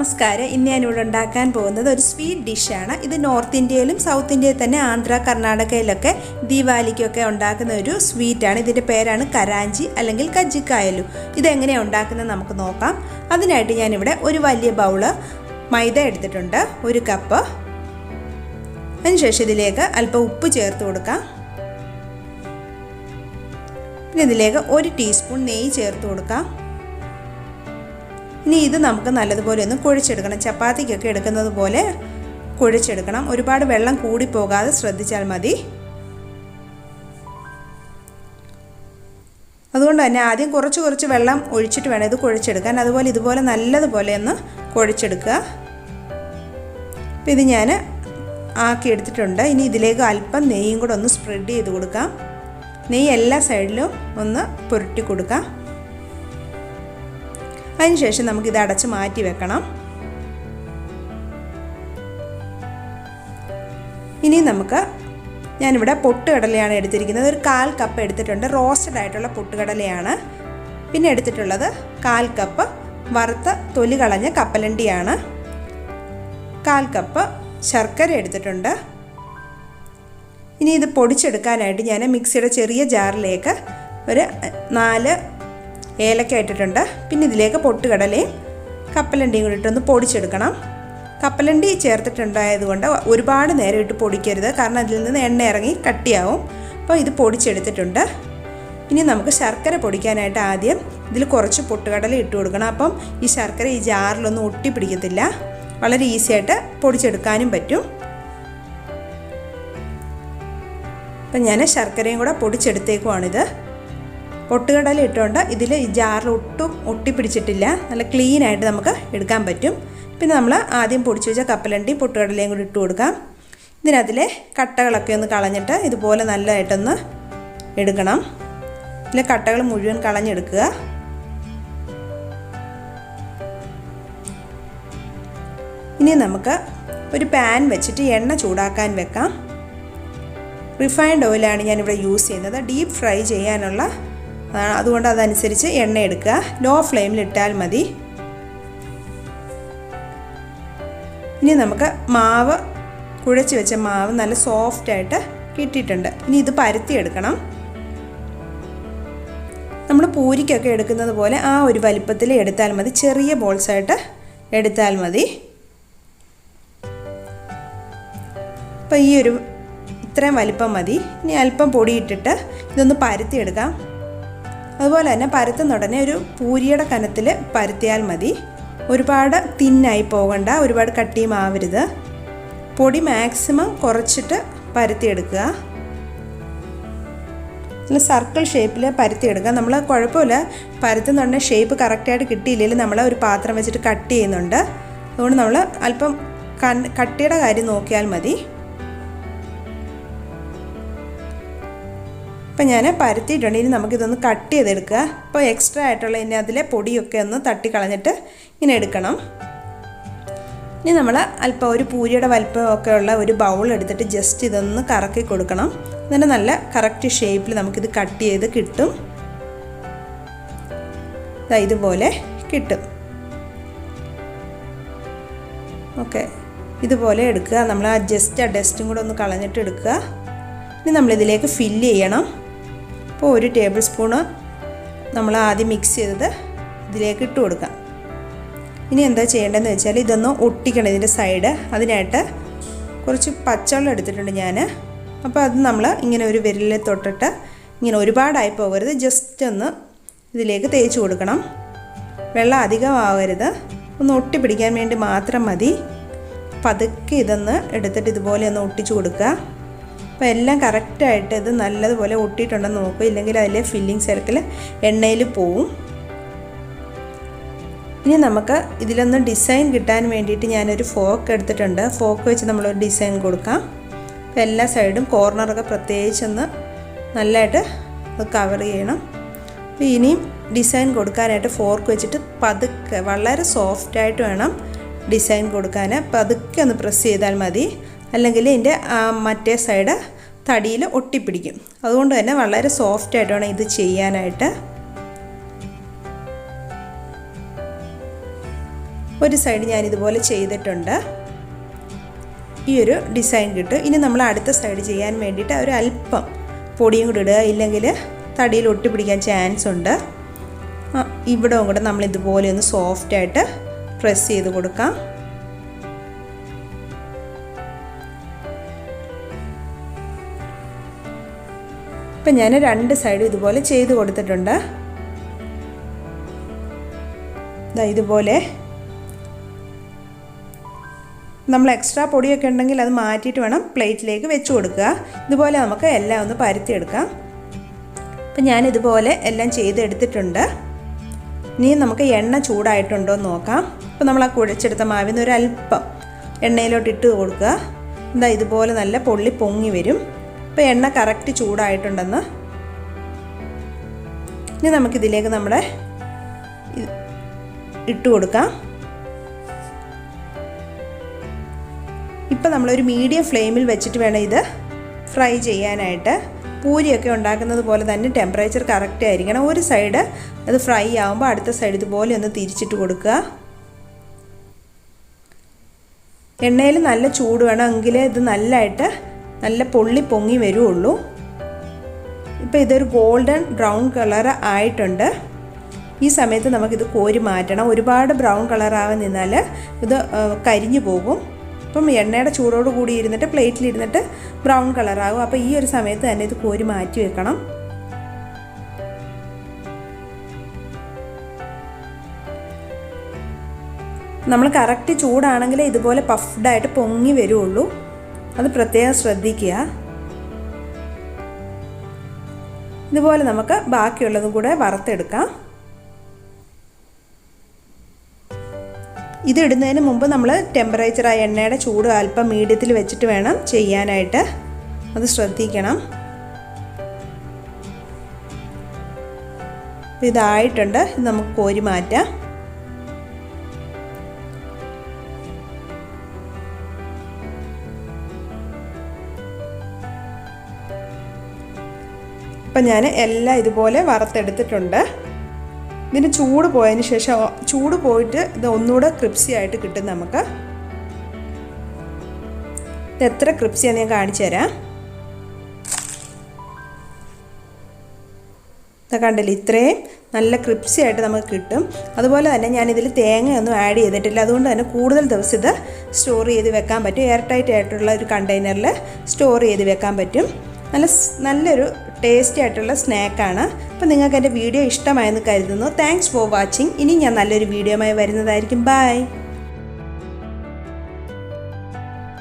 നമസ്കാരം. ഇന്ന് ഞാനിവിടെ ഉണ്ടാക്കാൻ പോകുന്നത് ഒരു സ്വീറ്റ് ഡിഷാണ്. ഇത് നോർത്ത് ഇന്ത്യയിലും സൗത്ത് ഇന്ത്യയിൽ തന്നെ ആന്ധ്ര കർണാടകയിലൊക്കെ ദീപാവലിക്കൊക്കെ ഉണ്ടാക്കുന്ന ഒരു സ്വീറ്റാണ്. ഇതിൻ്റെ പേരാണ് കരാഞ്ചി അല്ലെങ്കിൽ കജ്ജിക്കായലു. ഇതെങ്ങനെയാണ് ഉണ്ടാക്കുന്നത് നമുക്ക് നോക്കാം. അതിനായിട്ട് ഞാനിവിടെ ഒരു വലിയ ബൗള് മൈദ എടുത്തിട്ടുണ്ട്, 1 കപ്പ്. അതിനുശേഷം ഇതിലേക്ക് അല്പം ഉപ്പ് ചേർത്ത് കൊടുക്കാം. പിന്നെ ഇതിലേക്ക് 1 ടീസ്പൂൺ നെയ്യ് ചേർത്ത് കൊടുക്കാം. ഇനി ഇത് നമുക്ക് നല്ലതുപോലെ ഒന്ന് കുഴച്ചെടുക്കണം. ചപ്പാത്തിക്കൊക്കെ എടുക്കുന്നത് പോലെ കുഴച്ചെടുക്കണം. ഒരുപാട് വെള്ളം കൂടിപ്പോകാതെ ശ്രദ്ധിച്ചാൽ മതി. അതുകൊണ്ട് തന്നെ ആദ്യം കുറച്ച് വെള്ളം ഒഴിച്ചിട്ട് വേണം ഇത് കുഴച്ചെടുക്കാൻ. അതുപോലെ ഇതുപോലെ നല്ലതുപോലെ ഒന്ന് കുഴച്ചെടുക്കുക. അപ്പോൾ ഇത് ഞാൻ ആക്കിയെടുത്തിട്ടുണ്ട്. ഇനി ഇതിലേക്ക് അല്പം നെയ്യും കൂടെ ഒന്ന് സ്പ്രെഡ് ചെയ്ത് കൊടുക്കാം. നെയ്യ് എല്ലാ സൈഡിലും ഒന്ന് പുരട്ടി കൊടുക്കാം. അതിനുശേഷം നമുക്കിത് അടച്ച് മാറ്റി വെക്കണം. ഇനി ഞാനിവിടെ പൊട്ടുകടലയാണ് എടുത്തിരിക്കുന്നത്. ഒരു 1/4 കപ്പ് എടുത്തിട്ടുണ്ട്. റോസ്റ്റഡ് ആയിട്ടുള്ള പൊട്ടുകടലയാണ്. പിന്നെ എടുത്തിട്ടുള്ളത് 1/4 കപ്പ് വറുത്ത തൊലി കളഞ്ഞ കപ്പലണ്ടിയാണ്. 1/4 കപ്പ് ശർക്കര എടുത്തിട്ടുണ്ട്. ഇനി ഇത് പൊടിച്ചെടുക്കാനായിട്ട് ഞാൻ മിക്സിയുടെ ചെറിയ ജാറിലേക്ക് ഒരു 4 ഏലക്ക ഇട്ടിട്ടുണ്ട്. പിന്നെ ഇതിലേക്ക് പൊട്ടുകടലയും കപ്പലണ്ടിയും കൂടി ഇട്ടൊന്ന് പൊടിച്ചെടുക്കണം. കപ്പലണ്ടി ചേർത്തിട്ടുണ്ടായതുകൊണ്ട് ഒരുപാട് നേരം ഇട്ട് പൊടിക്കരുത്, കാരണം അതിൽ നിന്ന് എണ്ണ ഇറങ്ങി കട്ടിയാവും. അപ്പോൾ ഇത് പൊടിച്ചെടുത്തിട്ടുണ്ട്. ഇനി നമുക്ക് ശർക്കര പൊടിക്കാനായിട്ട് ആദ്യം ഇതിൽ കുറച്ച് പൊട്ടുകടല ഇട്ട് കൊടുക്കണം. അപ്പം ഈ ശർക്കര ഈ ജാറിലൊന്നും ഒട്ടിപ്പിടിക്കത്തില്ല. വളരെ ഈസി ആയിട്ട് പൊടിച്ചെടുക്കാനും പറ്റും. അപ്പം ഞാൻ ശർക്കരയും കൂടെ പൊടിച്ചെടുത്തേക്കുവാണിത്. പൊട്ടുകടല ഇട്ടുകൊണ്ട് ഇതിൽ ഈ ജാറിൽ ഒട്ടും ഒട്ടിപ്പിടിച്ചിട്ടില്ല. നല്ല ക്ലീനായിട്ട് നമുക്ക് എടുക്കാൻ പറ്റും. പിന്നെ നമ്മൾ ആദ്യം പൊടിച്ചു വെച്ച കപ്പലണ്ടിയും പൊട്ടുകടലയും കൂടി ഇട്ട് കൊടുക്കാം. ഇതിനകത്തിലെ കട്ടകളൊക്കെ ഒന്ന് കളഞ്ഞിട്ട് ഇതുപോലെ നല്ലതായിട്ടൊന്ന് എടുക്കണം. ഇതിലെ കട്ടകൾ മുഴുവൻ കളഞ്ഞെടുക്കുക. ഇനി നമുക്ക് ഒരു പാൻ വെച്ചിട്ട് എണ്ണ ചൂടാക്കാൻ വെക്കാം. റിഫൈൻഡ് ഓയിലാണ് ഞാനിവിടെ യൂസ് ചെയ്യുന്നത്. ഡീപ്പ് ഫ്രൈ ചെയ്യാനുള്ള അതുകൊണ്ട് അതനുസരിച്ച് എണ്ണ എടുക്കുക. ലോ ഫ്ലെയിമിൽ ഇട്ടാൽ മതി. ഇനി നമുക്ക് മാവ് കുഴച്ച് വെച്ച മാവ് നല്ല സോഫ്റ്റായിട്ട് കിട്ടിയിട്ടുണ്ട്. ഇനി ഇത് പരത്തിയെടുക്കണം. നമ്മൾ പൂരിക്കൊക്കെ എടുക്കുന്നത് പോലെ ആ ഒരു വലിപ്പത്തിൽ എടുത്താൽ മതി. ചെറിയ ബോൾസായിട്ട് എടുത്താൽ മതി. അപ്പോൾ ഇത്രയും വലിപ്പം മതി. ഇനി അല്പം പൊടിയിട്ടിട്ട് ഇതൊന്ന് പരത്തിയെടുക്കാം. അതുപോലെ തന്നെ പരത്തുന്ന ഉടനെ ഒരു പൂരിയുടെ കനത്തിൽ പരത്തിയാൽ മതി. ഒരുപാട് തിന്നായി പോകണ്ട, ഒരുപാട് കട്ടിയും ആവരുത്. പൊടി മാക്സിമം കുറച്ചിട്ട് പരത്തിയെടുക്കുക. നല്ല സർക്കിൾ ഷേപ്പിൽ പരത്തിയെടുക്കുക. നമ്മൾ കുഴപ്പമില്ല, പരത്തുന്ന ഉടനെ ഷേപ്പ് കറക്റ്റായിട്ട് കിട്ടിയില്ലെങ്കിൽ നമ്മൾ ഒരു പാത്രം വെച്ചിട്ട് കട്ട് ചെയ്യുന്നുണ്ട്. അതുകൊണ്ട് നമ്മൾ അല്പം കട്ടിയുടെ കാര്യം നോക്കിയാൽ മതി. ഇപ്പം ഞാൻ പരത്തിയിട്ടുണ്ട്. ഇനി നമുക്കിതൊന്ന് കട്ട് ചെയ്തെടുക്കുക. അപ്പോൾ എക്സ്ട്രാ ആയിട്ടുള്ള ഇനി അതിലെ പൊടിയൊക്കെ ഒന്ന് തട്ടിക്കളഞ്ഞിട്ട് ഇങ്ങനെ എടുക്കണം. ഇനി നമ്മൾ അല്പം ഒരു പൂരിയുടെ വലിപ്പമൊക്കെ ഉള്ള ഒരു ബൗൾ എടുത്തിട്ട് ജസ്റ്റ് ഇതൊന്ന് കറക്കി കൊടുക്കണം. എന്നിട്ട് നല്ല കറക്റ്റ് ഷേപ്പിൽ നമുക്കിത് കട്ട് ചെയ്ത് കിട്ടും. ഇതുപോലെ കിട്ടും. ഓക്കെ, ഇതുപോലെ എടുക്കുക. നമ്മൾ ജസ്റ്റ് ആ ഡസ്റ്റും കൂടെ ഒന്ന് കളഞ്ഞിട്ട് എടുക്കുക. ഇനി നമ്മളിതിലേക്ക് ഫില്ല് ചെയ്യണം. അപ്പോൾ 1 ടേബിൾ സ്പൂണ് നമ്മൾ ആദ്യം മിക്സ് ചെയ്തത് ഇതിലേക്ക് ഇട്ട് കൊടുക്കാം. ഇനി എന്താ ചെയ്യേണ്ടതെന്ന് വെച്ചാൽ ഇതൊന്ന് ഒട്ടിക്കണം ഇതിൻ്റെ സൈഡ്. അതിനായിട്ട് കുറച്ച് പച്ചവെള്ളം എടുത്തിട്ടുണ്ട് ഞാൻ. അപ്പോൾ അത് നമ്മൾ ഇങ്ങനെ ഒരു വിരലിൽ തൊട്ടിട്ട് ഇങ്ങനെ ഒരുപാടായി പോകരുത്, ജസ്റ്റ് ഒന്ന് ഇതിലേക്ക് തേച്ച് കൊടുക്കണം. വെള്ളം അധികമാകരുത്, ഒന്ന് ഒട്ടിപ്പിടിക്കാൻ വേണ്ടി മാത്രം മതി. പതുക്കെ ഇതൊന്ന് എടുത്തിട്ട് ഇതുപോലെ ഒന്ന് ഒട്ടിച്ചു കൊടുക്കുക. അപ്പോൾ എല്ലാം കറക്റ്റായിട്ട് ഇത് നല്ലതുപോലെ ഒട്ടിയിട്ടുണ്ടെന്ന് നോക്കുക, ഇല്ലെങ്കിൽ അതിലെ ഫില്ലിങ് സർക്കിൾ എണ്ണയിൽ പോവും. ഇനി നമുക്ക് ഇതിലൊന്ന് ഡിസൈൻ കിട്ടാൻ വേണ്ടിയിട്ട് ഞാനൊരു ഫോർക്ക് എടുത്തിട്ടുണ്ട്. ഫോർക്ക് വെച്ച് നമ്മളൊരു ഡിസൈൻ കൊടുക്കാം. അപ്പോൾ എല്ലാ സൈഡും കോർണറൊക്കെ പ്രത്യേകിച്ചൊന്ന് നല്ലതായിട്ട് അത് കവർ ചെയ്യണം. അപ്പോൾ ഇനിയും ഡിസൈൻ കൊടുക്കാനായിട്ട് ഫോർക്ക് വെച്ചിട്ട് പതുക്കെ വളരെ സോഫ്റ്റായിട്ട് വേണം ഡിസൈൻ കൊടുക്കാൻ. പതുക്കെ ഒന്ന് പ്രസ് ചെയ്താൽ മതി, അല്ലെങ്കിൽ ഇതിൻ്റെ മറ്റേ സൈഡ് തടിയിൽ ഒട്ടിപ്പിടിക്കും. അതുകൊണ്ട് തന്നെ വളരെ സോഫ്റ്റായിട്ട് വേണം ഇത് ചെയ്യാനായിട്ട്. ഒരു സൈഡ് ഞാൻ ഇതുപോലെ ചെയ്തിട്ടുണ്ട്. ഈ ഒരു ഡിസൈൻ കിട്ടും. ഇനി നമ്മൾ അടുത്ത സൈഡ് ചെയ്യാൻ വേണ്ടിയിട്ട് ഒരു അല്പം പൊടിയും കൂടി ഇടുക, ഇല്ലെങ്കിൽ തടിയിൽ ഒട്ടിപ്പിടിക്കാൻ ചാൻസ് ഉണ്ട്. ഇവിടെ കൂടെ നമ്മൾ ഇതുപോലെ ഒന്ന് സോഫ്റ്റായിട്ട് പ്രസ് ചെയ്ത് കൊടുക്കാം. ഇപ്പം ഞാൻ രണ്ട് സൈഡും ഇതുപോലെ ചെയ്ത് കൊടുത്തിട്ടുണ്ട്. ഇതുപോലെ നമ്മൾ എക്സ്ട്രാ പൊടിയൊക്കെ ഉണ്ടെങ്കിൽ അത് മാറ്റിയിട്ട് വേണം പ്ലേറ്റിലേക്ക് വെച്ച് കൊടുക്കുക. ഇതുപോലെ നമുക്ക് എല്ലാം ഒന്ന് പരത്തിയെടുക്കാം. അപ്പം ഞാനിതുപോലെ എല്ലാം ചെയ്തെടുത്തിട്ടുണ്ട്. ഇനി നമുക്ക് എണ്ണ ചൂടായിട്ടുണ്ടോ എന്ന് നോക്കാം. അപ്പോൾ നമ്മൾ ആ കുഴച്ചെടുത്ത മാവിൽ നിന്ന് ഒരല്പം എണ്ണയിലോട്ട് ഇട്ട് കൊടുക്കുക. ഇതുപോലെ നല്ല പൊള്ളി പൊങ്ങി വരും. അപ്പോൾ എണ്ണ കറക്റ്റ് ചൂടായിട്ടുണ്ടെന്ന്. ഇനി നമുക്കിതിലേക്ക് നമ്മുടെ ഇട്ട് കൊടുക്കാം. ഇപ്പം നമ്മളൊരു മീഡിയം ഫ്ലെയിമിൽ വെച്ചിട്ട് വേണം ഇത് ഫ്രൈ ചെയ്യാനായിട്ട്. പൂരിയൊക്കെ ഉണ്ടാക്കുന്നത് പോലെ തന്നെ ടെമ്പറേച്ചർ കറക്റ്റ് ആയിരിക്കണം. ഒരു സൈഡ് അത് ഫ്രൈ ആകുമ്പോൾ അടുത്ത സൈഡ് ഇതുപോലെ ഒന്ന് തിരിച്ചിട്ട് കൊടുക്കുക. എണ്ണയിൽ നല്ല ചൂട് വേണം, എങ്കിലേ ഇത് നല്ല പൊള്ളി പൊങ്ങി വരുള്ളൂ. ഇപ്പോൾ ഇതൊരു ഗോൾഡൻ ബ്രൗൺ കളർ ആയിട്ടുണ്ട്. ഈ സമയത്ത് നമുക്കിത് കോരി മാറ്റണം. ഒരുപാട് ബ്രൗൺ കളറാവാൻ നിന്നാൽ ഇത് കരിഞ്ഞു പോകും. അപ്പം എണ്ണയുടെ ചൂടോട് കൂടി ഇരുന്നിട്ട് പ്ലേറ്റിലിരുന്നിട്ട് ബ്രൗൺ കളറാകും. അപ്പോൾ ഈ ഒരു സമയത്ത് തന്നെ ഇത് കോരി മാറ്റി വെക്കണം. നമ്മൾ കറക്റ്റ് ചൂടാണെങ്കിൽ ഇതുപോലെ പഫ്ഡായിട്ട് പൊങ്ങി വരുള്ളൂ. അത് പ്രത്യേകം ശ്രദ്ധിക്കുക. ഇതുപോലെ നമുക്ക് ബാക്കിയുള്ളതും കൂടെ വറുത്തെടുക്കാം. ഇതിടുന്നതിന് മുമ്പ് നമ്മൾ ടെമ്പറേച്ചർ ആ എണ്ണയുടെ ചൂട് അല്പം മീഡിയത്തിൽ വെച്ചിട്ട് വേണം ചെയ്യാനായിട്ട്. അത് ശ്രദ്ധിക്കണം. ഇതായിട്ടുണ്ട്. ഇത് നമുക്ക് കോരി മാറ്റാം. അപ്പം ഞാൻ എല്ലാം ഇതുപോലെ വറുത്തെടുത്തിട്ടുണ്ട്. ഇതിന് ചൂട് പോയതിന് ശേഷം ചൂട് പോയിട്ട് ഇത് ഒന്നുകൂടെ ക്രിപ്സി ആയിട്ട് കിട്ടും നമുക്ക്. ഇത് എത്ര ക്രിപ്സിയാന്ന് ഞാൻ കാണിച്ചു തരാം. കണ്ടില്ലേ, ഇത്രയും നല്ല ക്രിപ്സി ആയിട്ട് നമുക്ക് കിട്ടും. അതുപോലെ തന്നെ ഞാനിതിൽ തേങ്ങയൊന്നും ആഡ് ചെയ്തിട്ടില്ല. അതുകൊണ്ട് തന്നെ കൂടുതൽ ദിവസം ഇത് സ്റ്റോർ ചെയ്ത് വെക്കാൻ പറ്റും. എയർ ടൈറ്റ് ആയിട്ടുള്ള ഒരു കണ്ടെയ്നറിൽ സ്റ്റോർ ചെയ്ത് വെക്കാൻ പറ്റും. നല്ലൊരു ടേസ്റ്റി ആയിട്ടുള്ള സ്നാക്കാണ്. അപ്പോൾ നിങ്ങൾക്ക് എൻ്റെ വീഡിയോ ഇഷ്ടമായെന്ന് കരുതുന്നു. Thanks for watching. ഇനി ഞാൻ നല്ലൊരു വീഡിയോയുമായി വരുന്നതായിരിക്കും. ബൈ.